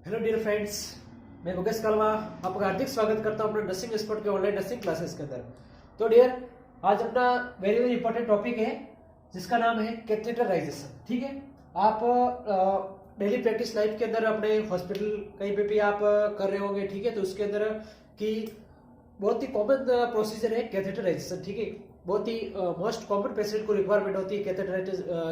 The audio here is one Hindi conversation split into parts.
हेलो डियर फ्रेंड्स, मैं मुकेश कलवा आपका हार्दिक स्वागत करता हूं अपने नर्सिंग एक्सपर्ट के ऑनलाइन नर्सिंग क्लासेस के अंदर। तो डियर, आज अपना वेरी वेरी इंपॉर्टेंट टॉपिक है जिसका नाम है कैथेटराइजेशन। ठीक है, आप डेली प्रैक्टिस लाइफ के अंदर अपने हॉस्पिटल कहीं पे भी आप कर रहे होंगे। ठीक है, तो उसके अंदर की बहुत ही कॉमन प्रोसीजर है कैथेटराइजेशन। ठीक है, बहुत ही मोस्ट कॉमन पेशेंट को रिक्वायरमेंट होती है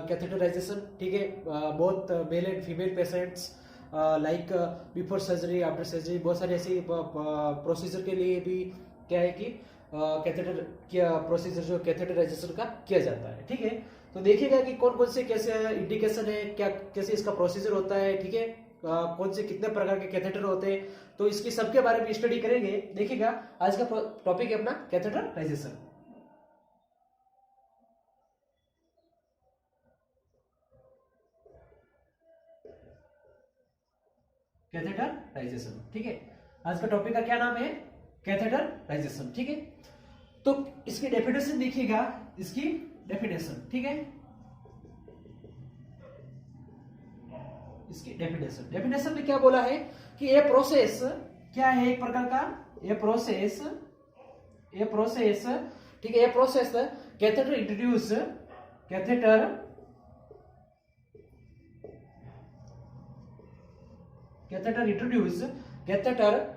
कैथेटराइजेशन। ठीक है, बहुत male and female patients like before surgery, after surgery, बहुत सारे ऐसी प्रोसीजर के लिए भी क्या है कि कैथेटर क्या प्रोसीजर जो कैथेटराइजेशन का किया जाता है। ठीक है, तो देखिएगा कि कौन कौन से कैसे इंडिकेशन है, क्या कैसे इसका प्रोसीजर होता है। ठीक है, कौन से कितने प्रकार के कैथेटर होते हैं, तो इसकी सबके बारे में स्टडी करेंगे। देखिएगा, आज का टॉपिक है अपना कैथेटराइजेशन। कैथेटराइजेशन, ठीक है, आज का टॉपिक का क्या नाम है? कैथेटराइजेशन। ठीक है, तो इसकी डेफिनेशन देखिएगा, इसकी डेफिनेशन। ठीक है, इसकी डेफिनेशन में क्या बोला है कि ये प्रोसेस क्या है? एक प्रकार का ये प्रोसेस, ठीक है, ये process catheter introduce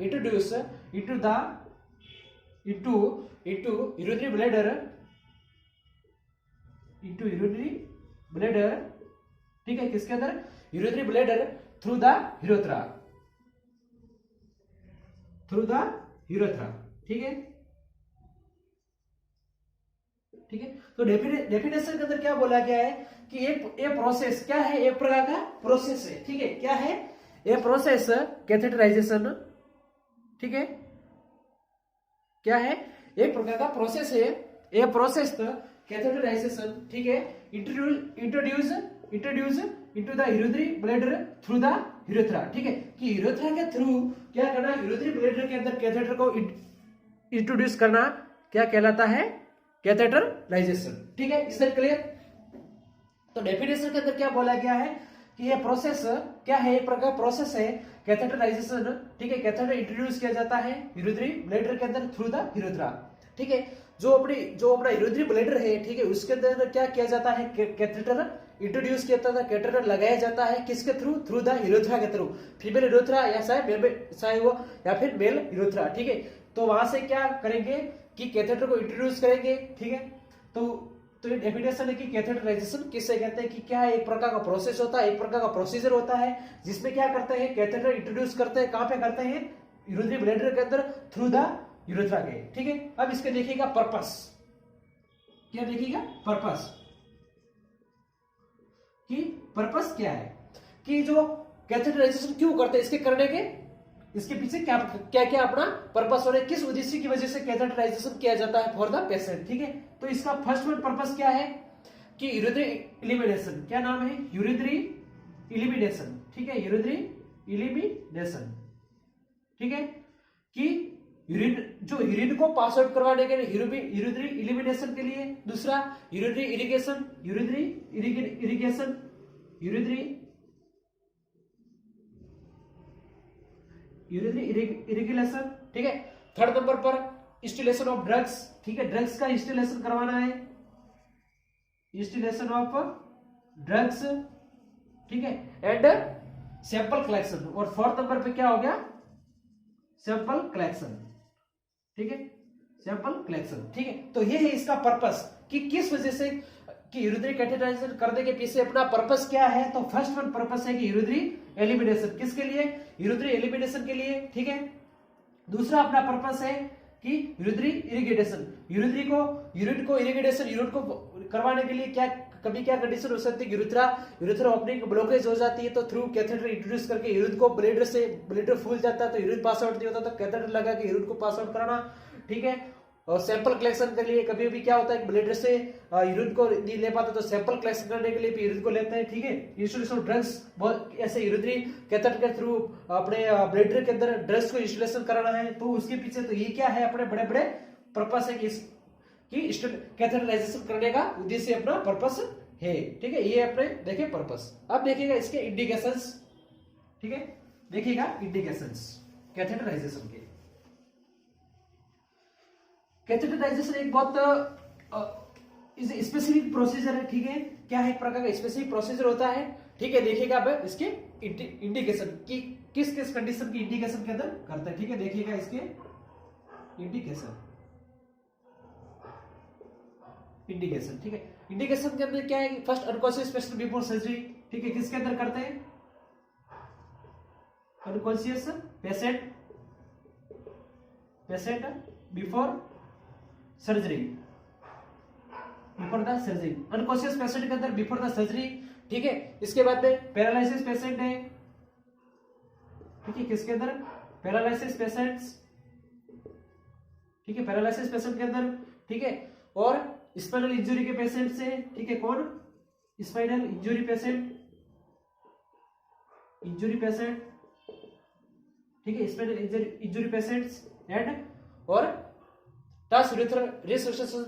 introduce into urinary bladder, ठीक है, किसके अंदर? Urinary bladder through the urethra, ठीक है, ठीक है। तो डेफिनेशन के अंदर क्या बोला गया है कि ये प्रोसेस क्या है? एक प्रकार का प्रोसेस है। ठीक है, क्या है? ये प्रोसेस कैथेटराइजेशन। ठीक है, क्या है? एक प्रकार का प्रोसेस है, ये प्रोसेस कैथेटराइजेशन। ठीक है, introduce into the urinary bladder through the urethra. ठीक है, कि यूरेथ्रा के थ्रू क्या करना? यूरिनरी ब्लैडर के अंदर कैथेटर को इंट्रोड्यूस करना क्या कहलाता है? कैथेटराइजेशन। ठीक है, इस तरह क्लियर? तो डेफिनेशन के अंदर क्या बोला गया है कि ये प्रोसेस क्या है? एक प्रकार प्रोसेस है कैथेटराइजेशन। ठीक है, कैथेटर इंट्रोड्यूस किया जाता है यूरिनरी ब्लैडर के अंदर थ्रू द यूरेथ्रा। ठीक है, जो अपना यूरिनरी ब्लैडर है, ठीक है, उसके अंदर क्या किया जाता है? कैथेटर इंट्रोड्यूस किया जाता है, कैथेटर लगाया जाता है किसके थ्रू? थ्रू द यूरेथ्रा के थ्रू, फीमेल यूरेथ्रा या चाहे वो या फिर मेल यूरेथ्रा। ठीक है, तो वहां से क्या करेंगे कि कैथेटर को इंट्रोड्यूस करेंगे। ठीक है, तो ये डेफिनेशन है कि कैथेटराइजेशन किसे कहते हैं कि क्या है? एक प्रकार का प्रोसेस होता है, एक प्रकार का प्रोसीजर होता है जिसमें क्या करते हैं? कैथेटर इंट्रोड्यूस करते हैं। कहां पे करते हैं? यूरिनरी ब्लैडर के अंदर थ्रू द यूरेथ्रा के। ठीक है, अब इसके देखिएगा पर्पस, क्या देखिएगा? पर्पस, कि पर्पस क्या है कि जो कैथेटराइजेशन क्यों करते हैं, इसके करने के इसके पीछे क्या क्या अपना पर्पस हो रहा है, किस उद्देश्य की वजह से कैथेटराइजेशन किया जाता है फॉर द पेशेंट। ठीक है, तो इसका फर्स्ट वन पर्पस क्या है कि यूरिनरी इलिमिनेशन। क्या नाम है? Urinary elimination. ठीक है, यूरिनरी इलिमिनेशन। ठीक है, कि यूरिन को पास आउट करवाने के लिए यूरिनरी इलिमिनेशन के लिए। दूसरा यूरिनरी इरिगेशन, इरिगेशन। ठीक है, थर्ड नंबर पर इंस्टॉलेशन ऑफ ड्रग्स। ठीक है, ड्रग्स का इंस्टॉलेशन करवाना है, इंस्टॉलेशन ऑफ ड्रग्स। ठीक है, एंड सैंपल कलेक्शन। और फोर्थ नंबर पे क्या हो गया? Sample collection. ठीक है, सैंपल कलेक्शन। ठीक है, तो ये है इसका पर्पस कि किस वजह से कि यूरिनरी कैथेटराइजेशन करने के पीछे अपना पर्पस क्या है। तो फर्स्ट वन पर्पस है कि यूरिनरी एलिमिनेशन। किसके लिए? यूरिनरी एलिमिनेशन के लिए। ठीक है, दूसरा अपना पर्पस है कि यूरिनरी इरिगेशन, यूरिन को इरिगेशन, यूरिन को करवाने के लिए क्या कभी क्या कंडीशन हो सकती है? यूरेथ्रा ओपनिंग ब्लॉकेज हो जाती है, तो थ्रू कैथेटर इंट्रोड्यूस करके यूरिन को ब्लेडर फूल जाता है, तो यूरिन पास आउट नहीं होता, तो कैथेटर लगा के यूरिन को पास आउट कराना। ठीक है, और सैंपल कलेक्शन के लिए कभी भी क्या होता है? ब्लेडर से यूरिन को नहीं ले पाते, तो सैंपल कलेक्शन करने के लिए भी यूरिन को लेते हैं। ठीक है, इंस्टॉलेशन ऑफ ड्रग्स, बहुत ऐसे यूरिनरी कैथेटर के थ्रू अपने ब्लेडर के अंदर ड्रग्स को इंस्टॉलेशन कराना है। तो उसके पीछे तो ये क्या है? अपने बड़े बड़े पर्पस है कि कैथेटराइजेशन करने का उद्देश्य अपना पर्पस है। ठीक है, ये अपने देखे पर्पस। अब देखिएगा इसके इंडिकेशंस। ठीक है, देखिएगा इंडिकेशंस कैथेटराइजेशन के। कैथेटराइजेशन एक बहुत स्पेसिफिक प्रोसीजर है, ठीक है। क्या है, एक प्रकार का स्पेसिफिक प्रोसीजर होता है, ठीक है। देखिएगा अब इसके इंडिकेशन की किस किस कंडीशन की इंडिकेशन के अंदर करते हैं, ठीक है। देखिएगा इसके इंडिकेशन, ठीक है। इंडिकेशन के अंदर क्या है, first unconscious patient before surgery, ठीक है। किसके अंदर करते हैं, unconscious patient before surgery, before the surgery, unconscious patient के अंदर बिफोर द सर्जरी, ठीक है। इसके बाद में पैरालिसिस पेशेंट है, ठीक है। किसके अंदर, पैरालिसिस पेशेंट्स, ठीक है। पैरालिसिस पेशेंट के अंदर, ठीक है। और स्पाइनल इंजरी के पेशेंट से, ठीक है। कौन, स्पाइनल इंजरी पेशेंट, ठीक है। स्पाइनल इंजरी पेशेंट्स एंड और टस यूरेथ्रल रिसर्सेशन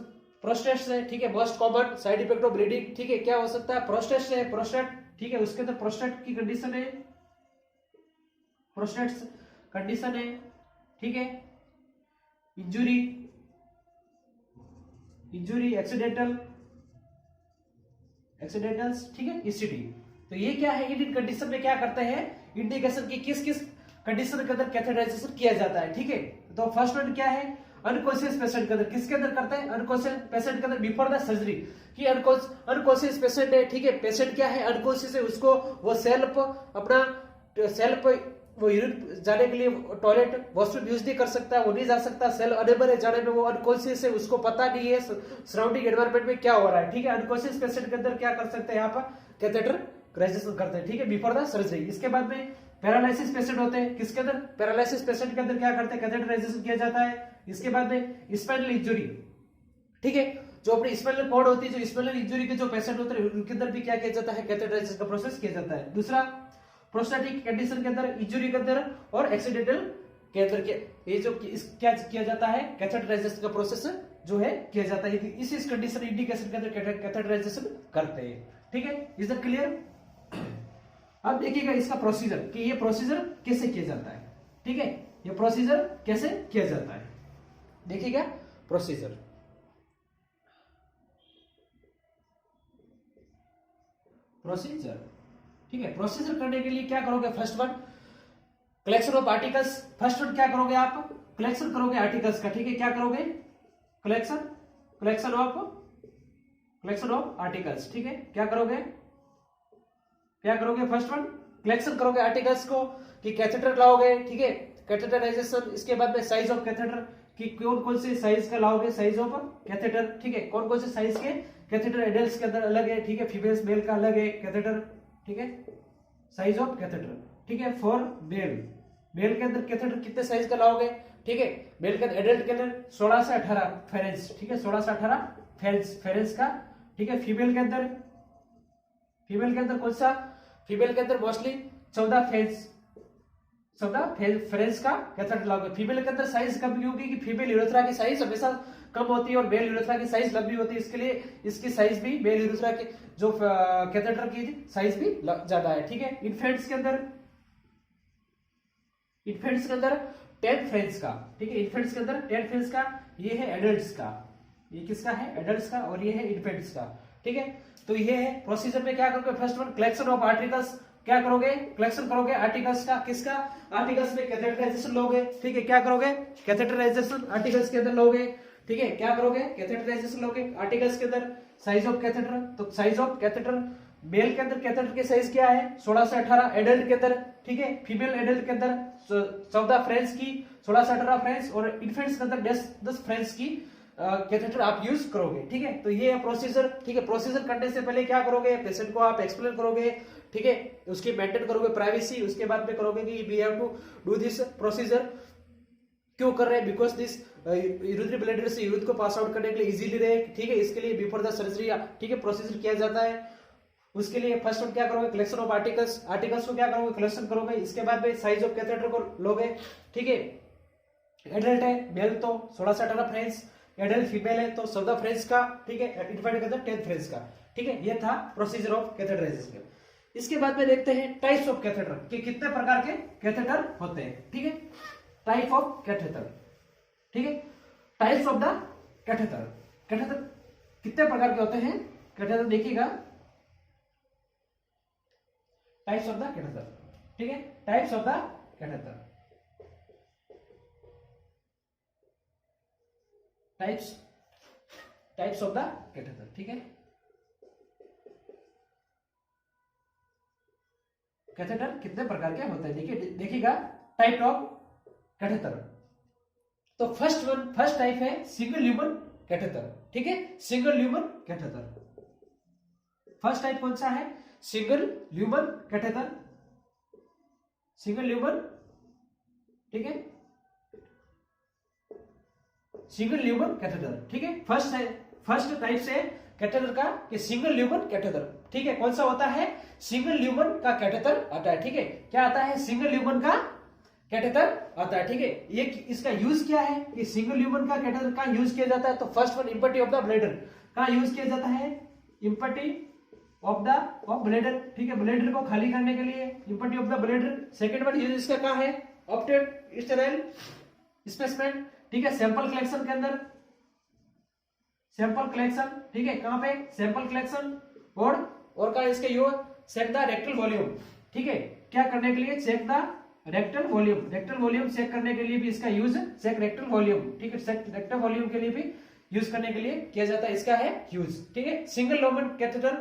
प्रोस्टेट से, ठीक है। Most common side effect of bleeding, ठीक है, क्या हो सकता है, प्रोस्टेट से, प्रोस्टेट, ठीक है। उसके अंदर प्रोस्टेट की कंडीशन है, प्रोस्टेट कंडीशन है, ठीक है। इंजुरी एक्सीडेंटल्स, ठीक है, ईसीटी। तो ये क्या है, इन कंडीशन में क्या करते हैं, इंडिकेशन की किस किस कंडीशन के अंदर कैथेटराइजेशन किया जाता है, ठीक है। तो फर्स्ट वन क्या है, अनकॉन्शियस पेशेंट के अंदर, किसके अंदर करते हैं, अनकॉन्शियस पेशेंट के अंदर बिफोर द सर्जरी, कि अनकॉन्शियस पेशेंट है, ठीक है। पेशेंट क्या है, अनकॉन्शियस है, उसको वो सेल्फ वो यूरिन जाने के लिए टॉयलेट वॉशरूम यूज नहीं कर सकता, वो नहीं जा सकता, सेल्फ अनेबल है जाने में, वो अनकॉन्शियस है, उसको पता नहीं है सराउंडिंग एनवायरनमेंट में क्या हो रहा है, ठीक है। अनकॉन्शियस पेशेंट के अंदर क्या कर सकते हैं, यहाँ पर कैथेटराइजेशन करते हैं, ठीक है, बिफोर द सर्जरी। इसके बाद में पैरालिसिस पेशेंट होते हैं, किसके अंदर, पैरालिसिस पेशेंट के अंदर क्या करते हैं, कैथेटराइजेशन किया जाता है। इसके बाद में स्पाइनल इंजरी, ठीक है, जो अपनी स्पाइनल कॉर्ड होती है, जो स्पाइनल इंजरी के जो पेशेंट होते हैं उनके अंदर भी क्या किया जाता है, कैथेटराइजेशन का प्रोसेस किया जाता है। दूसरा, प्रोस्टेटिक कंडीशन के अंदर, इंजरी के अंदर और एक्सीडेंटल के अंदर ये जो क्या किया जाता है, कैथेटराइजेशन का प्रोसेस जो है किया जाता है। इस कंडीशन इंडिकेशन के अंदर कैथेटराइजेशन करते हैं, ठीक है। Is that clear. अब देखिएगा इसका प्रोसीजर, कि ये प्रोसीजर कैसे किया जाता है, ठीक है। ये प्रोसीजर कैसे किया जाता है, देखिएगा प्रोसीजर। ठीक है। प्रोसीजर करने के लिए क्या करोगे, first one collection of articles, first one क्या करोगे आप, कलेक्शन करोगे आर्टिकल्स का, ठीक है। क्या करोगे, कलेक्शन ऑफ आर्टिकल्स, ठीक है। क्या करोगे फर्स्ट वन कलेक्शन करोगे आर्टिकल्स को, कि कैथेटर लाओगे, ठीक है, कैथेटराइजेशन। इसके बाद में साइज ऑफ कैथेटर, कि कौन से साइज का लाओगे, साइज ऑफ कैथेटर, ठीक है। कौन से साइज के कैथेटर एडल्ट्स के अंदर अलग है, ठीक है, फीमेल्स मेल का अलग है कैथेटर, ठीक है। साइज ऑफ कैथेटर, ठीक है, फॉर मेल के अंदर कैथेटर कितने साइज का लाओगे, ठीक है। मेल के एडल्ट के अंदर 16 से 18 फेरेंस, ठीक है, 16 से 18 फेरेंस का, ठीक है। फीमेल के अंदर कौन सा, फीमेल के अंदर मोस्टली 14 फेरेंस का कैथेटर लाओगे। फीमेल के अंदर साइज कम क्यों होगी, कि फीमेल यूरेथ्रा की साइज हमेशा कम होती है और मेल यूरेथ्रा की साइज लंबी होती है, इसके लिए इसकी साइज भी, मेल यूरेथ्रा की जो कैथेटर की साइज भी ज्यादा है, ठीक है। इन्फेंट्स के अंदर 10 फ्रेंड्स का, ठीक है। इन्फेंट्स के अंदर 10 फ्रेंड्स का, ये है एडल्ट्स का, ये किसका है, एडल्ट्स का, और ये है इन्फेंट्स का, ठीक है। तो ये है प्रोसीजर में क्या करोगे, first one collection of articles, क्या करोगे, कलेक्शन करोगे आर्टिकल्स का, किसका, आर्टिकल्स में कैथेटराइजेशन लोगे, ठीक है। क्या करोगे, कैथेटराइजेशन आर्टिकल्स के अंदर लोगे, ठीक है। क्या करोगे, कैथेटराइजेशन लोगे आर्टिकल्स के अंदर। साइज ऑफ कैथेटर, तो साइज ऑफ कैथेटर मेल के अंदर कैथेटर की साइज क्या है, 16 से 18, एडल्ट के अंदर, ठीक है, फीमेल एडल्ट के अंदर 14 फ्रेंड्स की, 16 से 18 फ्रेंड्स, और इन्फेंट्स के अंदर 10 फ्रेंड्स की कैथेटर आप यूज करोगे, ठीक है। तो ये है प्रोसीजर, ठीक है। प्रोसीजर करने से पहले क्या करोगे, पेशेंट को आप एक्सप्लेन करोगे, ठीक है, उसकी मेंटेन करोगे प्राइवेसी। उसके बाद में करोगे कि we have to do this procedure, क्यों कर रहे हैं, बिकॉज दिस यूरिनरी ब्लैडर से यूरिन को पास आउट करने के लिए इजीली रहे, ठीक है। इसके लिए बिफोर द सर्जरी, ठीक है, प्रोसीजर किया जाता है। उसके लिए फर्स्ट वन क्या करोगे, कलेक्शन ऑफ आर्टिकल्स को क्या करोगे, कलेक्शन करोगे। इसके बाद में साइज ऑफ कैथेटर को लोगे, ठीक है। एडल्ट है मेल तो 16 से 18 फ्रेंड्स, एडल्ट फीमेल है तो 14 फ्रेंड्स का, ठीक है। इन्फेंट के अंदर 10 फ्रेंड्स का, ठीक है। ये था प्रोसीजर ऑफ कैथेटराइजेशन। इसके बाद में देखते हैं टाइप्स ऑफ कैथेटर कि कितने प्रकार के कैथेटर होते हैं। ठीक है, टाइप ऑफ कैथेटर। ठीक है, types of the catheter. Catheter कितने प्रकार के होते हैं? कैथेटर देखिएगा, टाइप्स ऑफ द कैथेटर। ठीक है, types of the catheter, types of the catheter. ठीक है, कैथेटर कितने प्रकार के होते हैं देखिए, देखिएगा टाइप ऑफ कैथेटर। तो फर्स्ट टाइप है सिंगल ल्यूमन कैथेटर। ठीक है, single lumen catheter. First type कौन सा है? Single lumen catheter, single lumen. ठीक है, सिंगल ल्यूमन कैथेटर। ठीक है, फर्स्ट टाइप से कैथेटर का कि सिंगल ल्यूमन कैथेटर। ठीक है, कौन सा होता है? सिंगल ल्यूमन का कैथेटर आता है। ठीक है, क्या आता है? सिंगल ल्यूमन का कैथेटर आता है। ठीक है, ये इसका यूज क्या है कि सिंगल ल्यूमन का कैथेटर का यूज किया जाता है? तो first one empty of the bladder का यूज किया जाता है, इम्पटी ऑफ ब्लैडर। ठीक है, ब्लैडर को खाली करने के लिए empty of the bladder. Second one use इसका क्या है? Opted sterile specimen. ठीक है, सैंपल कलेक्शन के अंदर, सैंपल कलेक्शन। ठीक है, कहां पे? Sample collection. और का इसके use check the rectal volume. ठीक है, क्या करने के लिए? Check the rectal volume. Rectal volume check करने के लिए भी इसका यूज चेक रेक्टल वॉल्यूम। ठीक है, चेक रेक्टल वॉल्यूम के लिए भी यूज करने के लिए किया जाता है, इसका है यूज। ठीक है, single lumen catheter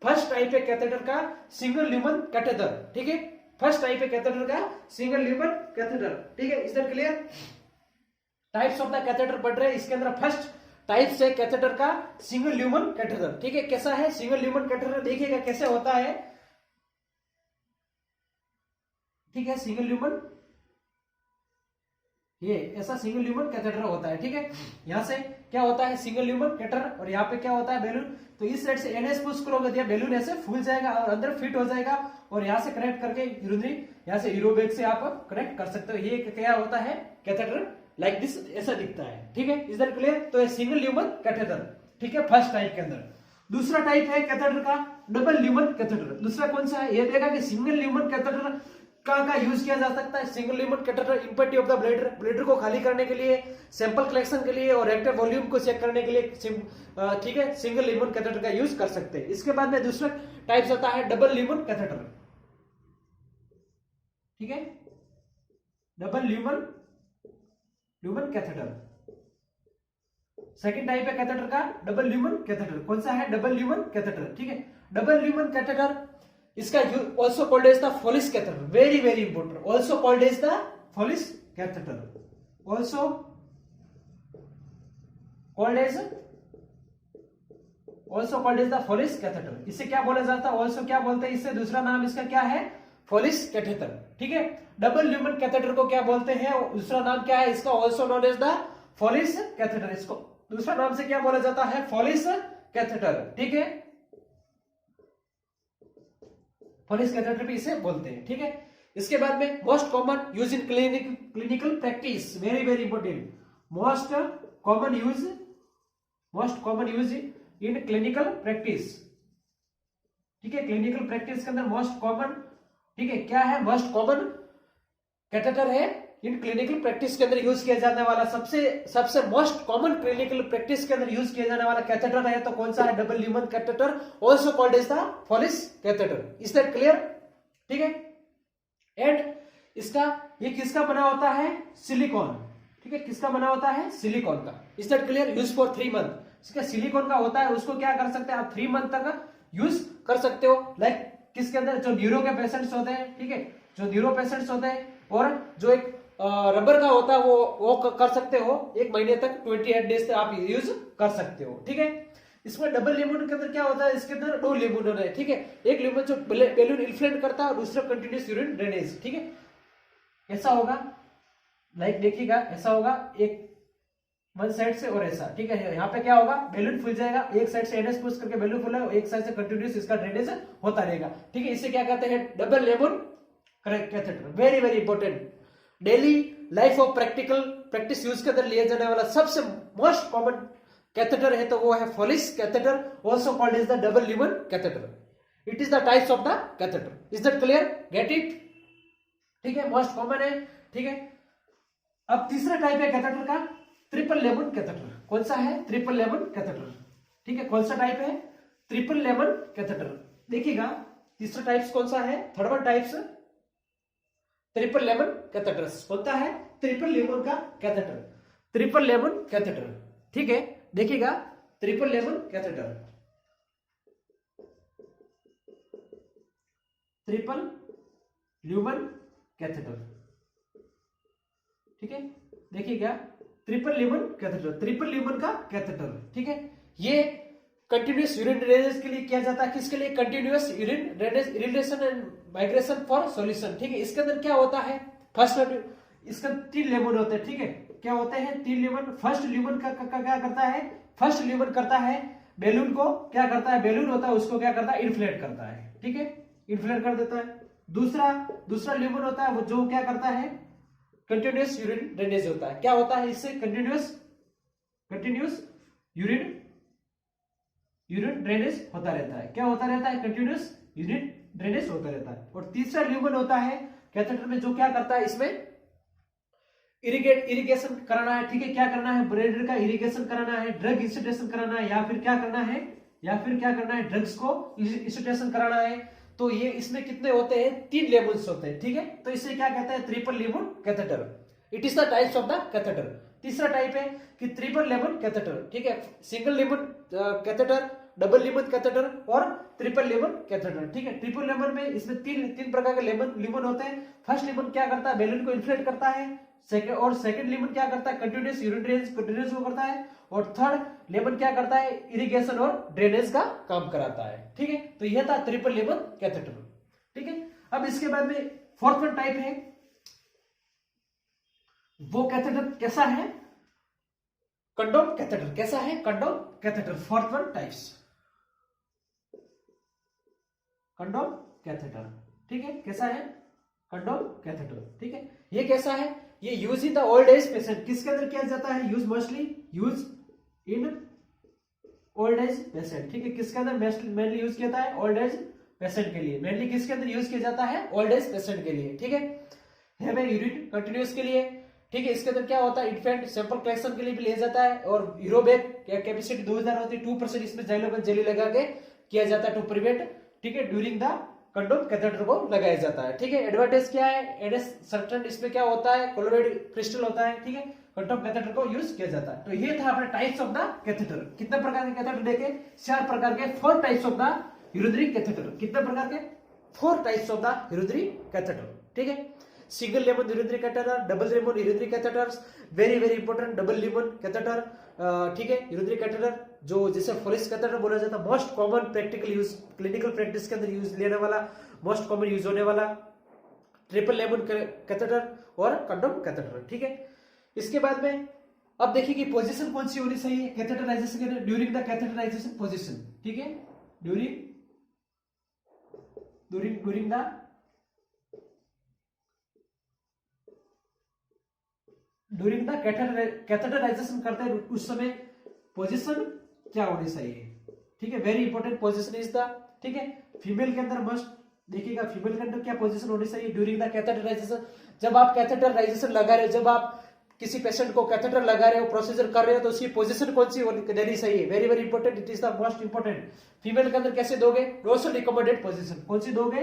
first type है कैथेटर का, सिंगल ल्यूमन कैथेटर। ठीक है, फर्स्ट टाइप है कैथेटर का सिंगल ल्यूमन कैथेटर। ठीक है, is that clear? Types of the catheter पढ़ रहे हैं, इसके अंदर फर्स्ट टाइप से कैथेटर का सिंगल ल्यूमन कैथेटर। ठीक है, कैसा है सिंगल ल्यूमन कैथेटर? देखिएगा कैसे होता है। ठीक है, सिंगल ल्यूमन, ये ऐसा सिंगल ल्यूमन कैथेटर होता है। ठीक है, यहां से क्या होता है? Single lumen catheter. और यहाँ पे क्या होता है? बैलून। तो इस साइड से एनएस पुश करोगे तो बैलून ऐसे फूल जाएगा और अंदर फिट हो जाएगा, और यहाँ से कनेक्ट करके यूरिनरी, यहाँ से यूरोबैग से आप कनेक्ट कर सकते हो। ये क्या होता है? कैथेटर लाइक दिस, ऐसा दिखता है। ठीक है, इज दैट क्लियर? तो ये सिंगल ल्यूमन कैथेटर। ठीक है, फर्स्ट टाइप के अंदर। दूसरा टाइप है कैथेटर का डबल ल्यूमन कैथेटर। दूसरा कौन सा है? ये देखा कि सिंगल ल्यूमन कैथेटर का यूज किया जा सकता है। Single lumen catheter empty of the bladder, bladder को खाली करने के लिए, सैंपल कलेक्शन के लिए और रेक्टल वॉल्यूम को चेक करने के लिए। ठीक है, सिंगल ल्यूमन कैथेटर का यूज कर सकते हैं। इसके बाद में दूसरा टाइप आता है डबल ल्यूमन कैथेटर। ठीक है, double lumen catheter second type है कैथेटर का डबल ल्यूमन कैथेटर। कौन सा है? Double lumen catheter. ठीक है, डबल ल्यूमन कैथेटर, इसका also called as the Foley's catheter. Very very important, also called as the Foley's catheter, also called as the Foley's catheter. इसे क्या बोला जाता है? ऑल्सो क्या बोलते हैं इससे? दूसरा नाम इसका क्या है? Foley's catheter. ठीक है, डबल ल्यूमन कैथेटर को क्या बोलते हैं? दूसरा नाम क्या है इसका? Also known as the Foley's catheter. इसको दूसरा नाम से क्या बोला जाता है? Foley's catheter. ठीक है, फोलिस कैथेटर भी इसे बोलते हैं। ठीक है, इसके बाद में most common use in clinical practice, very very important, most common use in clinical practice. ठीक है, क्लिनिकल प्रैक्टिस के अंदर मोस्ट कॉमन, ठीक है, क्या है? मोस्ट कॉमन कैथेटर है इन क्लिनिकल प्रैक्टिस के अंदर यूज किया जाने वाला, सबसे मोस्ट कॉमन क्लिनिकल प्रैक्टिस के अंदर यूज किया जाने वाला कैथेटर है तो कौन सा है? Double lumen catheter, also called as the Foley's catheter. Is that clear? ठीक है, एंड इसका ये किसका बना होता है? सिलिकॉन। ठीक है, किसका बना होता है? सिलिकॉन का। Is that clear? Use for 3 month. इसका सिलिकॉन का होता है, उसको क्या कर सकते हैं आप? 3 मंथ तक यूज कर सकते हो। लाइक किसके अंदर? जो न्यूरो के पेशेंट्स होते हैं। ठीक है, जो न्यूरो पेशेंट्स होते हैं, और जो एक रबर का होता है वो कर सकते हो। 1 महीने तक 28 डेज तक आप यूज कर सकते हो। ठीक है, इसमें डबल ल्यूमन के अंदर क्या होता है? इसके अंदर 2 ल्यूमन है। ठीक है, एक ल्यूमन जो बैलून इन्फ्लेट करता है और दूसरा कंटिन्यूस यूरिन ड्रेनेज। ठीक है, ऐसा होगा, लाइक देखिएगा, ऐसा होगा एक वन साइड से और ऐसा। ठीक है, यहाँ पे क्या होगा? बैलून फुल जाएगा, एक साइड से एनएस पुश करके बैलून फुल है, एक साइड से कंटिन्यूस इसका ड्रेनेज होता रहेगा। ठीक है, इसे क्या कहते हैं? Double lumen catheter. Very very important, daily life of practice use के अंदर लिया जाने वाला सबसे मोस्ट कॉमन कैथेटर है तो वो है Foley's catheter, also called is the double lumen catheter. It is the types of the catheter. Is that clear? Get it? ठीक है, मोस्ट कॉमन है. ठीक है, अब तीसरा टाइप है कैथेटर का, ट्रिपल लेमन कैथेटर. कौन सा है? Triple lemon catheter. ठीक है, कौन सा टाइप है? Triple lemon catheter. देखिएगा तीसरा टाइप्स कौन सा है? Third one types triple lemon catheters. कौन सा है? ट्रिपल लेमन का कैथेटर. Triple lemon catheter. ठीक है, देखिएगा triple lemon catheter. Triple lumen catheter. ठीक है, देखिएगा triple lumen catheter, triple lumen का कैथेटर. ठीक है, ये कंटिन्यूअस यूरिन ड्रेनेज के लिए किया जाता है. किसके लिए? Continuous urine drainage, irritation and migration for solution. ठीक है, इसके अंदर क्या होता है? फर्स्ट इसका 3 लेमन होते हैं. ठीक है, क्या होते हैं? 3 लेमन. फर्स्ट ल्यूमन का क्या करता है? फर्स्ट ल्यूमन करता है बैलून को, क्या करता है? बैलून होता है उसको क्या करता है? इन्फ्लेट करता है. ठीक है, इन्फ्लेट कर देता है. दूसरा ल्यूमन होता है वो जो क्या करता है? कंटिन्यूअस यूरिन ड्रेनेज होता है. क्या होता है इससे? कंटिन्यूअस यूरिन ड्रेनेज होता रहता है. क्या होता रहता है? कंटिन्यूअस यूरिन ड्रेनेज होता रहता है. और तीसरा ल्यूमन होता है कैथेटर में जो क्या करता है? इसमें इरिगेशन कराना है. ठीक है, क्या करना है? ब्रेड का इरिगेशन कराना है, ड्रग इंस्टिट्यूशन कराना है, या फिर क्या करना है? ड्रग्स को इंस्टिट्यूशन कराना है. तो ये इसमें कितने होते हैं? 3 लेमन्स होते हैं. ठीक है, तो इसे क्या कहते हैं? Triple lemon catheter. It is the types of the catheter. तीसरा टाइप है कि ट्रिपल लेमन कैथेटर. ठीक है, single lemon catheter, double lemon catheter और ट्रिपल लेमन कैथेटर. ठीक है, ट्रिपल लेमन में इसमें तीन प्रकार के लेमन होते हैं. फर्स्ट लेमन क्या करता है? बैलून को इन्फ्लेट करता है. सेकंड लेमन क्या करता है? कंटिन्यूअस यूरिन ड्रेनेज को करता है. और थर्ड लेमन क्या करता है? इरिगेशन और ड्रेनेज का काम कराता है. ठीक है, तो यह था ट्रिपल लेमन कैथेटर. ठीक है, अब इसके बाद में फोर्थ वन टाइप है. वो कैथेटर कैसा है? Condom catheter. कैसा है? Condom catheter. Fourth one types condom catheter. ठीक है, कैसा है? Condom catheter. ठीक है, ये कैसा है? ये use in the old age patient. किसके अंदर किया जाता है? Mostly use in old age patient. ठीक है, किसके अंदर मेनली यूज किया जाता है? ओल्ड एज पेशेंट के लिए. मेनली किसके अंदर यूज किया जाता है? ओल्ड एज पेशेंट के लिए. ठीक है, यूरिन कंटिन्यूअस के लिए. ठीक है, इसके अंदर क्या होता है? इन्फेंट सैंपल कलेक्शन के लिए भी लिया जाता है. और यूरोबैग कैपेसिटी 2000 होती है. 2% इसमें जाइलोबेन जेली लगा के किया जाता है टू प्रिवेंट. ठीक है, ड्यूरिंग द कंडोम कैथेटर को लगाया जाता है. ठीक है, एडवांटेज क्या है? एडस सर्टेन इसमें क्या होता है? क्लोराइड क्रिस्टल होता है. ठीक है, कंडोम कैथेटर को यूज किया जाता है. तो ये था अपने टाइप्स ऑफ द कैथेटर. कितने प्रकार के कैथेटर देखे? 4 प्रकार के. 4 types of the urinary catheter. कितने प्रकार के? 4 types of the urinary catheter. ठीक है, single lemon urinary catheter, double lemon urinary catheters, very important double lemon catheter. ठीक है, यूरिनरी कैथेटर जो जिसे फोरेंसिक कैथेटर बोला जाता है. Most common practical use, clinical practice के अंदर यूज लेने वाला, मोस्ट कॉमन यूज होने वाला ट्रिपल लेमन कैथेटर और कंडोम कैथेटर. ठीक है, इसके बाद में अब देखिए कि पोजीशन कौन सी होनी चाहिए कैथेटराइजेशन के? During the catheterisation position. ठीक है, ड्यूरिंग द कैथेटराइजेशन करते हैं उस समय पोजीशन क्या होनी चाहिए? ठीक है, very important position is the. ठीक है, फीमेल के अंदर मस्ट देखिएगा, फीमेल के अंदर क्या पोजीशन होनी चाहिए ड्यूरिंग द कैथेटराइजेशन? जब आप कैथेटराइजेशन लगा रहे हो, जब आप किसी पेशेंट को कैथेटर लगा रहे हो, प्रोसीजर कर रहे हो, तो उसकी पोजीशन कौन सी देनी चाहिए? Very important, it is the most important. Female के अंदर कैसे दोगे? Dorsal recommended position. कौन सी दोगे?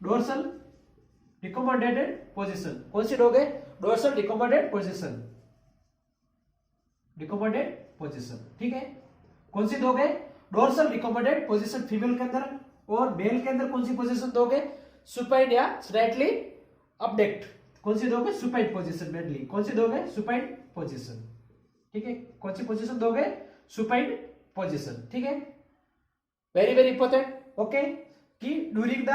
Dorsal recommended position. कौन सी दोगे? Dorsal recommended position. ठीक है, कौन सी दोगे? डोर्सल रिकमेंडेड पोजीशन फीमेल के अंदर. और मेल के अंदर कौन सी पोजीशन दोगे? सुपाइन या स्लाइटली अपडेक्ट. कौन सी दोगे? Supine position. मेनली कौन सी दोगे? Supine position. ठीक है, कौन सी पोजीशन दोगे? Supine position. ठीक है, वेरी इंपॉर्टेंट. ओके, कि ड्यूरिंग द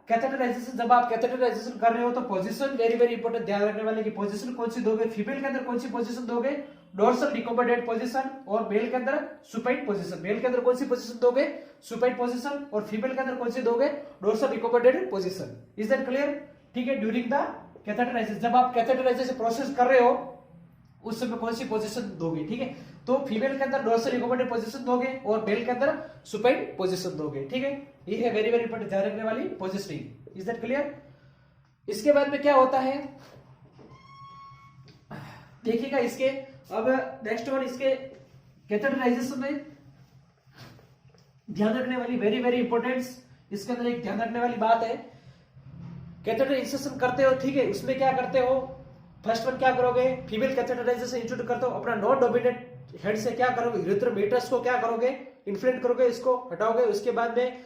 कैथेटराइजेशन, जब आप कैथेटराइजेशन कर रहे हो तो पोजीशन वेरी इंपॉर्टेंट, ध्यान रखने वाले की पोजीशन कौन सी दोगे? फीमेल के अंदर कौन सी पोजीशन दोगे? Dorsal recommended position. और मेल के अंदर सुपाइन पोजीशन. मेल के अंदर कौन सी पोजीशन दोगे? Supine position. और फीमेल के अंदर कौन सी दोगे? Dorsal recommended position. Is that clear? ठीक है, ड्यूरिंग द कैथेटराइजेशन, जब आप कैथेटराइजेशन प्रोसेस कर रहे हो उस समय कौन सी पोजीशन दोगे? ठीक है, तो फीमेल के अंदर डोर्सल एकोमोडेट पोजीशन दोगे और मेल के अंदर सुपाइन पोजीशन दोगे, ठीक है। ये है वेरी वेरी इंपॉर्टेंट ध्यान रखने वाली पोजिशनिंग। Is that clear? इसके बाद में क्या होता है देखिएगा, इसके अब नेक्स्ट वन, इसके कैथेटराइजेशन में ध्यान रखने वाली वेरी वेरी इंपॉर्टेंट, इसके अंदर एक ध्यान रखने वाली बात है, कैथेटर इंसर्शन करते हो, ठीक है, उसमें क्या करते हो, फर्स्ट वन क्या करोगे, फीमेल कैथेटराइजेशन इंस्टीट्यूट करते हो, अपना नॉन डोमिनेंट हेड से क्या करोगे, यूरेथ्रोमीटर्स को क्या करोगे, इन्फ्लेट करोगे, इसको हटाओगे, उसके बाद में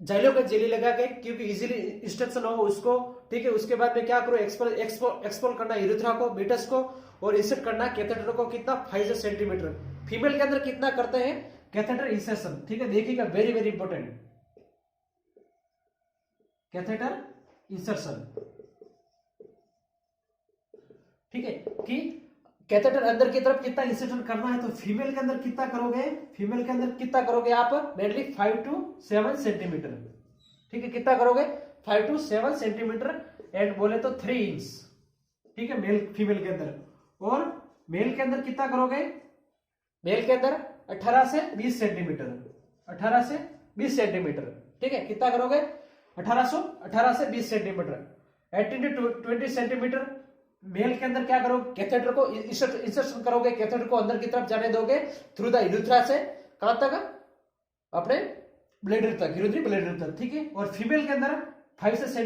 जाइलो का जेली लगा के, क्योंकि इजीली इंस्ट्रक्शन हो उसको, ठीक है। उसके बाद में क्या करो, एक्सपोल करना यूरेथ्रा को, मीटर्स को, और इंसर्ट करना कैथेटर को कितना 5 सेंटीमीटर। फीमेल के अंदर कितना करते हैं कैथेटर इंसर्शन, ठीक है, देखिएगा very very important, catheter insertion, ठीक है, कि कैथेटर अंदर की तरफ कितना इंसर्शन करना है, तो फीमेल के अंदर कितना करोगे, फीमेल के अंदर कितना करोगे आप, मेनली 5 to 7 सेंटीमीटर, ठीक है, कितना करोगे 5 to 7 सेंटीमीटर, एंड बोले तो 3 इंच, ठीक है, मेल फीमेल के अंदर। और मेल के अंदर कितना करोगे, मेल के अंदर 18 से 20 सेंटीमीटर, 18 से 20 सेंटीमीटर, ठीक है, कितना करोगे 18 से 20 सेंटीमीटर, 18 to 20 सेंटीमीटर। मेल के अंदर क्या करोगे, कैथेटर को इंसर्शन करोगे, कैथेटर को अंदर की तरफ जाने दोगे थ्रू द यूरेथ्रा से, कहां तक, अपने ब्लेडर तक, यूरिनरी ब्लेडर तक, ठीक है। और फीमेल के अंदर 5 से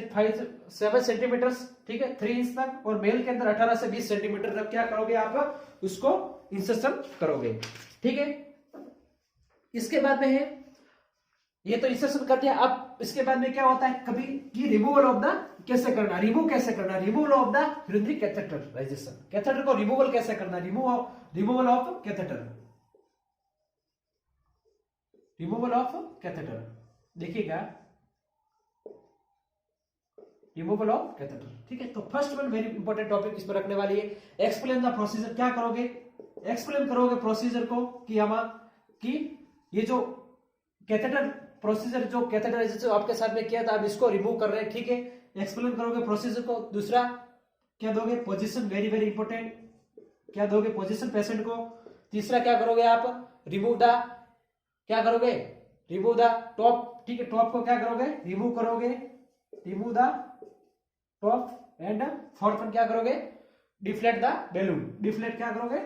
7 सेंटीमीटर, ठीक है, 3 इंच तक, और मेल के अंदर 18 से 20 सेंटीमीटर तक क्या करोगे आप, उसको इंसर्शन करोगे, ठीक है। इसके बाद में है, ये तो इंसर्शन कर दिया। अब इसके बाद में क्या होता है कभी कि रिमूवल ऑफ द कैसे करना, रिमूव कैसे करना, removal of the urinary catheterisation, catheter को रिमूवल कैसे करना, removal of catheter, removal of catheter, देखिएगा रिमूवल ऑफ कैथेटर, ठीक है। तो first one very important topic इस पर रखने वाली है, एक्सप्लेन द प्रोसीजर, क्या करोगे, एक्सप्लेन करोगे प्रोसीजर को, कि ये जो कैथेटर प्रोसीजर, जो कैथेटराइजेशन आपके साथ में किया था, आप इसको रिमूव कर रहे हैं, ठीक है, एक्सप्लेन करोगे प्रोसीजर को। दूसरा क्या दोगे, पोजीशन, वेरी वेरी इंपॉर्टेंट, क्या दोगे, पोजीशन पेशेंट को। तीसरा क्या करोगे आप, रिमूव द, क्या करोगे, रिमूव द टॉप, ठीक है, टॉप को क्या करोगे, रिमूव करोगे, remove the top. And fourth one क्या करोगे, डिफ्लेट द बैलून, डिफ्लेट क्या करोगे,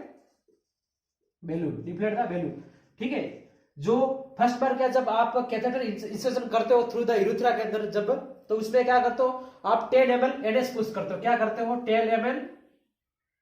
बैलून, डिफ्लेट द बैलून, ठीक है। जो फर्स्ट बार क्या, जब आप कैथेटर इंसर्शन करते हो थ्रू द यूरेथ्रा के अंदर, जब, तो उसमें क्या करते हो आप 10 ml NS पुश करते हो, क्या करते हो 10 ml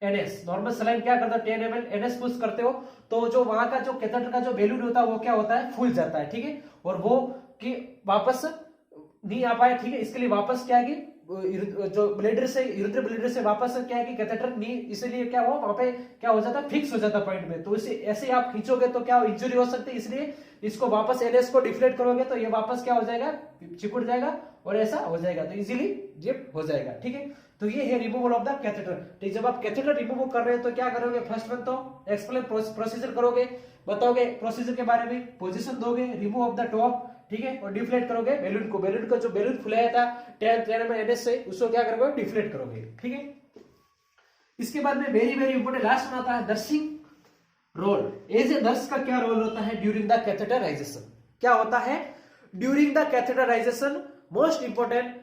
NS, नॉर्मल सलाइन क्या करता है 10 ml NS पुश करते हो, तो जो वहां का जो कैथेटर का जो बैलून होता है वो क्या होता है, फूल जाता है, ठीक है, और वो कि वापस नहीं आ पाए, ठीक है, इसके लिए वापस क्या है कि जो ब्लेडर से, यूरेथ्रा ब्लेडर से वापस क्या है कि कैथेटर नहीं, इसलिए क्या हुआ वहां पे क्या हो जाता है, फिक्स हो जाता पॉइंट में, तो इसे ऐसे आप खींचोगे तो क्या इंजुरी हो सकती है, इसलिए इसको वापस एनएस को डिफ्लेट करोगे तो ये वापस क्या हो जाएगा, चिपट जाएगा और ऐसा हो जाएगा, तो इजीली जिप हो जाएगा, ठीक है। तो ये है रिमूवल ऑफ द कैथेटर, ठीक। जब आप कैथेटर रिमूव कर रहे हैं तो क्या करोगे, फर्स्ट वन तो एक्सप्लेन प्रोसीजर करोगे, बताओगे प्रोसीजर के बारे में, पोजीशन दोगे, रिमूव ऑफ द टॉप, ठीक है, और डिफ्लेट करोगे बैलून को, बैलून का जो बैलून फुलाया था 10 ml NS से, उसको क्या करोगे, डिफ्लेट करोगे, ठीक है। इसके बाद में वेरी वेरी इंपॉर्टेंट लास्ट में आता है nursing role. As a nurse का क्या रोल होता है ड्यूरिंग द कैथेटराइजेशन, क्या होता है during the catheterisation, most important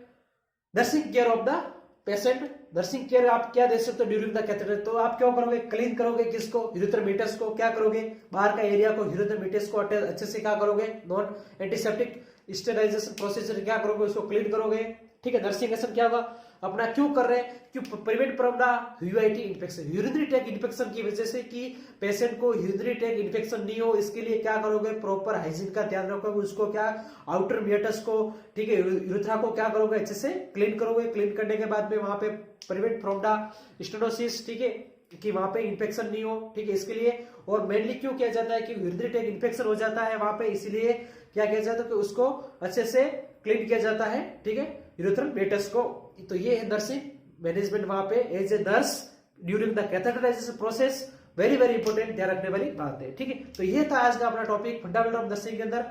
nursing care of the patient. Nursing care आप क्या दे सकते हो ड्यूरिंग द कैथेटर, तो आप क्या करोगे, क्लीन करोगे किसको, यूरेथ्रोमीटर्स को, क्या करोगे बाहर का एरिया को, यूरेथ्रोमीटर्स को अच्छे से क्या करोगे, नॉन एंटीसेप्टिक स्टेरिलाइजेशन प्रोसीजर क्या करोगे, उसको क्लीन करोगे, ठीक है। नर्सिंग एसेंट क्या होगा, अपना क्यों कर रहे हैं, क्यों prevent from the UIT infection, urinary tract infection की वजह से, कि पेशेंट को यूरिनरी ट्रैक्ट इन्फेक्शन नहीं हो, इसके लिए क्या करोगे, प्रॉपर हाइजीन का ध्यान रखोगे, उसको क्या आउटर मियटस को, ठीक है, यूरेथ्रा को क्या करोगे, अच्छे से क्लीन करोगे, क्लीन करने के बाद में वहां पे प्रिवेंट फ्रॉम द स्टेनोसिस, ठीक है, कि वहां पे इन्फेक्शन नहीं हो, ठीक है, इसके लिए। और मेनली क्यों किया जाता है कि यूरिनरी ट्रैक्ट इन्फेक्शन हो जाता है वहां पे, इसीलिए क्या किया जाता है कि उसको अच्छे से क्लीन किया जाता है, ठीक है, यूरेथ्रल मेटस को। तो ये है नर्सिंग मैनेजमेंट वहां पे as a nurse during the catheterisation process, very very important ध्यान रखने वाली बात है, ठीक है। तो ये था आज का अपना टॉपिक फंडामेंटल ऑफ नर्सिंग के अंदर,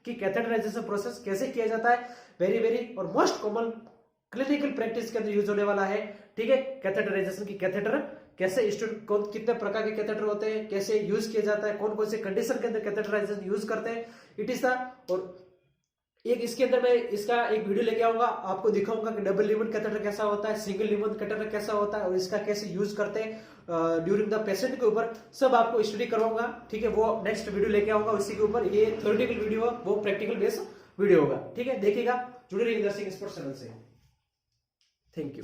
कि कैथेटराइजेशन प्रोसेस कैसे किया जाता है, वेरी वेरी और मोस्ट कॉमन क्लिनिकल प्रैक्टिस के अंदर यूज होने वाला है, ठीक है, कैथेटराइजेशन की, कैथेटर कैसे स्टूडेंट कौन कितने प्रकार के कैथेटर होते हैं, कैसे यूज किया जाता है, कौन कौन से कंडीशन के अंदर कैथेटराइजेशन यूज करते हैं, इट इज द। और एक इसके अंदर मैं इसका एक वीडियो लेके आऊंगा, आपको दिखाऊंगा कि डबल लिमन कैथेटर कैसा होता है, सिंगल लिमन कैथेटर कैसा होता है और इसका कैसे यूज करते हैं ड्यूरिंग द पेशेंट के ऊपर, सब आपको स्टडी करवाऊंगा। ठीक है, वो नेक्स्ट वीडियो लेके आऊंगा उसी के ऊपर। ये थ्योरेटिकल वीडियो, वो प्रैक्टिकल बेस्ड वीडियो होगा। ठीक है, देखिएगा, जुड़े रहिए दर्शक स्पोर्ट्स चैनल से। Thank you.